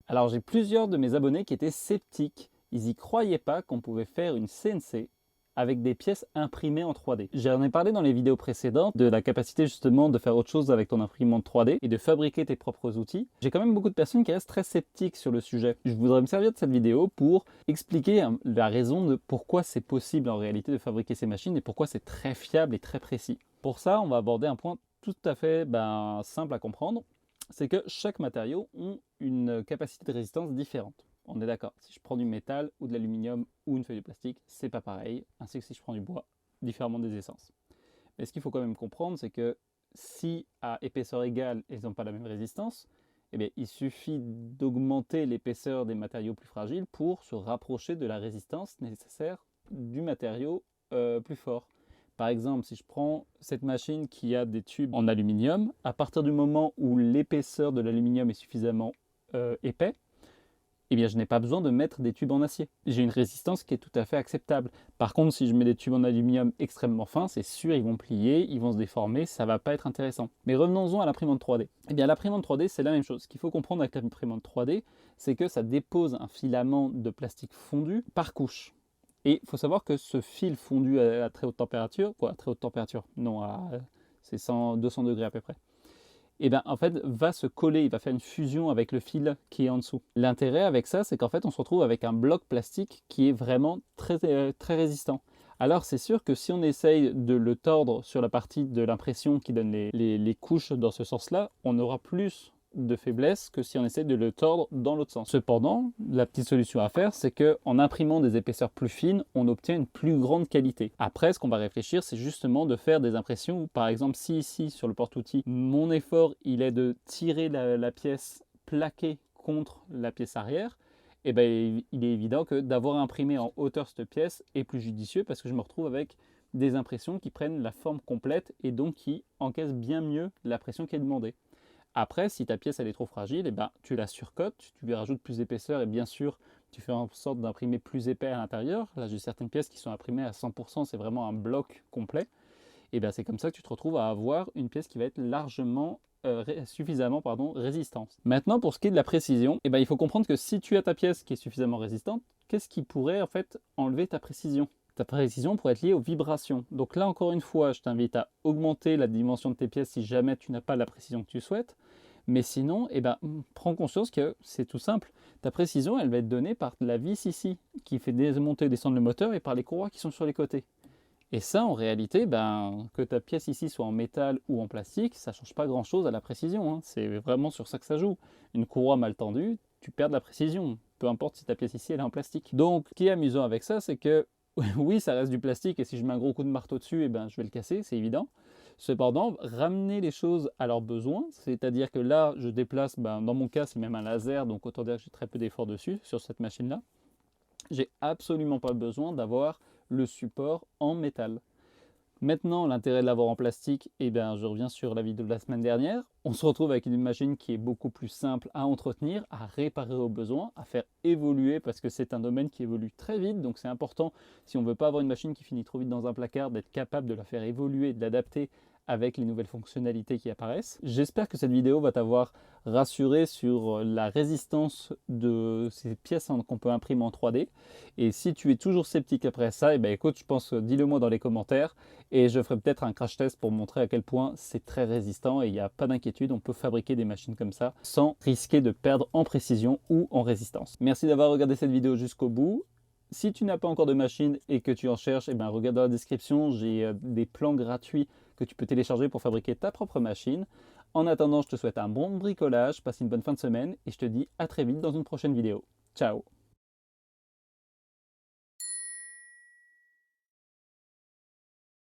Alors j'ai plusieurs de mes abonnés qui étaient sceptiques. Ils n'y croyaient pas qu'on pouvait faire une CNC avec des pièces imprimées en 3D. J'en ai parlé dans les vidéos précédentes de la capacité justement de faire autre chose avec ton imprimante 3D et de fabriquer tes propres outils. J'ai quand même beaucoup de personnes qui restent très sceptiques sur le sujet. Je voudrais me servir de cette vidéo pour expliquer la raison de pourquoi c'est possible en réalité de fabriquer ces machines et pourquoi c'est très fiable et très précis. Pour ça, on va aborder un point tout à fait simple à comprendre. C'est que chaque matériau a une capacité de résistance différente. On est d'accord, si je prends du métal ou de l'aluminium ou une feuille de plastique, c'est pas pareil, ainsi que si je prends du bois, différemment des essences. Mais ce qu'il faut quand même comprendre, c'est que si à épaisseur égale, ils n'ont pas la même résistance, eh bien, il suffit d'augmenter l'épaisseur des matériaux plus fragiles pour se rapprocher de la résistance nécessaire du matériau plus fort. Par exemple, si je prends cette machine qui a des tubes en aluminium, à partir du moment où l'épaisseur de l'aluminium est suffisamment épais, eh bien, je n'ai pas besoin de mettre des tubes en acier. J'ai une résistance qui est tout à fait acceptable. Par contre, si je mets des tubes en aluminium extrêmement fins, c'est sûr, ils vont plier, ils vont se déformer, ça ne va pas être intéressant. Mais revenons-en à l'imprimante 3D. Eh bien, l'imprimante 3D, c'est la même chose. Ce qu'il faut comprendre avec l'imprimante 3D, c'est que ça dépose un filament de plastique fondu par couche. Et il faut savoir que ce fil fondu à très haute température, quoi, à très haute température, non, c'est 200 degrés à peu près, et bien en fait va se coller, il va faire une fusion avec le fil qui est en dessous. L'intérêt avec ça, c'est qu'en fait on se retrouve avec un bloc plastique qui est vraiment très résistant. Alors c'est sûr que si on essaye de le tordre sur la partie de l'impression qui donne les couches dans ce sens-là, on aura plus de faiblesse que si on essaie de le tordre dans l'autre sens. Cependant, la petite solution à faire, c'est qu'en imprimant des épaisseurs plus fines, on obtient une plus grande qualité. Après, ce qu'on va réfléchir, c'est justement de faire des impressions où, par exemple, si ici, sur le porte-outil, mon effort, il est de tirer la pièce plaquée contre la pièce arrière, et ben, il est évident que d'avoir imprimé en hauteur cette pièce est plus judicieux parce que je me retrouve avec des impressions qui prennent la forme complète et donc qui encaissent bien mieux la pression qui est demandée. Après, si ta pièce elle est trop fragile, eh ben, tu la surcotes, tu lui rajoutes plus d'épaisseur et bien sûr, tu fais en sorte d'imprimer plus épais à l'intérieur. Là, j'ai certaines pièces qui sont imprimées à 100%, c'est vraiment un bloc complet. Et bien, c'est comme ça que tu te retrouves à avoir une pièce qui va être largement, suffisamment résistante. Maintenant, pour ce qui est de la précision, eh ben, il faut comprendre que si tu as ta pièce qui est suffisamment résistante, qu'est-ce qui pourrait en fait enlever ta précision ? Ta précision pourrait être liée aux vibrations. Donc là, encore une fois, je t'invite à augmenter la dimension de tes pièces si jamais tu n'as pas la précision que tu souhaites. Mais sinon, eh ben, prends conscience que c'est tout simple. Ta précision, elle va être donnée par la vis ici, qui fait démonter et descendre le moteur, et par les courroies qui sont sur les côtés. Et ça, en réalité, que ta pièce ici soit en métal ou en plastique, ça ne change pas grand-chose à la précision, hein. C'est vraiment sur ça que ça joue. Une courroie mal tendue, tu perds de la précision. Peu importe si ta pièce ici, elle est en plastique. Donc, ce qui est amusant avec ça, c'est que oui, ça reste du plastique et si je mets un gros coup de marteau dessus, eh ben, je vais le casser, c'est évident. Cependant, ramener les choses à leurs besoins, c'est-à-dire que là, je déplace, dans mon cas, c'est même un laser, donc autant dire que j'ai très peu d'efforts dessus, sur cette machine-là. J'ai absolument pas besoin d'avoir le support en métal. Maintenant, l'intérêt de l'avoir en plastique, eh bien, je reviens sur la vidéo de la semaine dernière. On se retrouve avec une machine qui est beaucoup plus simple à entretenir, à réparer aux besoins, à faire évoluer parce que c'est un domaine qui évolue très vite. Donc c'est important, si on ne veut pas avoir une machine qui finit trop vite dans un placard, d'être capable de la faire évoluer, de l'adapter avec les nouvelles fonctionnalités qui apparaissent. J'espère que cette vidéo va t'avoir rassuré sur la résistance de ces pièces qu'on peut imprimer en 3D. Et si tu es toujours sceptique après ça, eh bien, écoute, je pense, dis-le moi dans les commentaires et je ferai peut-être un crash test pour montrer à quel point c'est très résistant et il n'y a pas d'inquiétude, on peut fabriquer des machines comme ça sans risquer de perdre en précision ou en résistance. Merci d'avoir regardé cette vidéo jusqu'au bout. Si tu n'as pas encore de machine et que tu en cherches, eh bien, regarde dans la description, j'ai des plans gratuits que tu peux télécharger pour fabriquer ta propre machine. En attendant, je te souhaite un bon bricolage, passe une bonne fin de semaine et je te dis à très vite dans une prochaine vidéo. Ciao!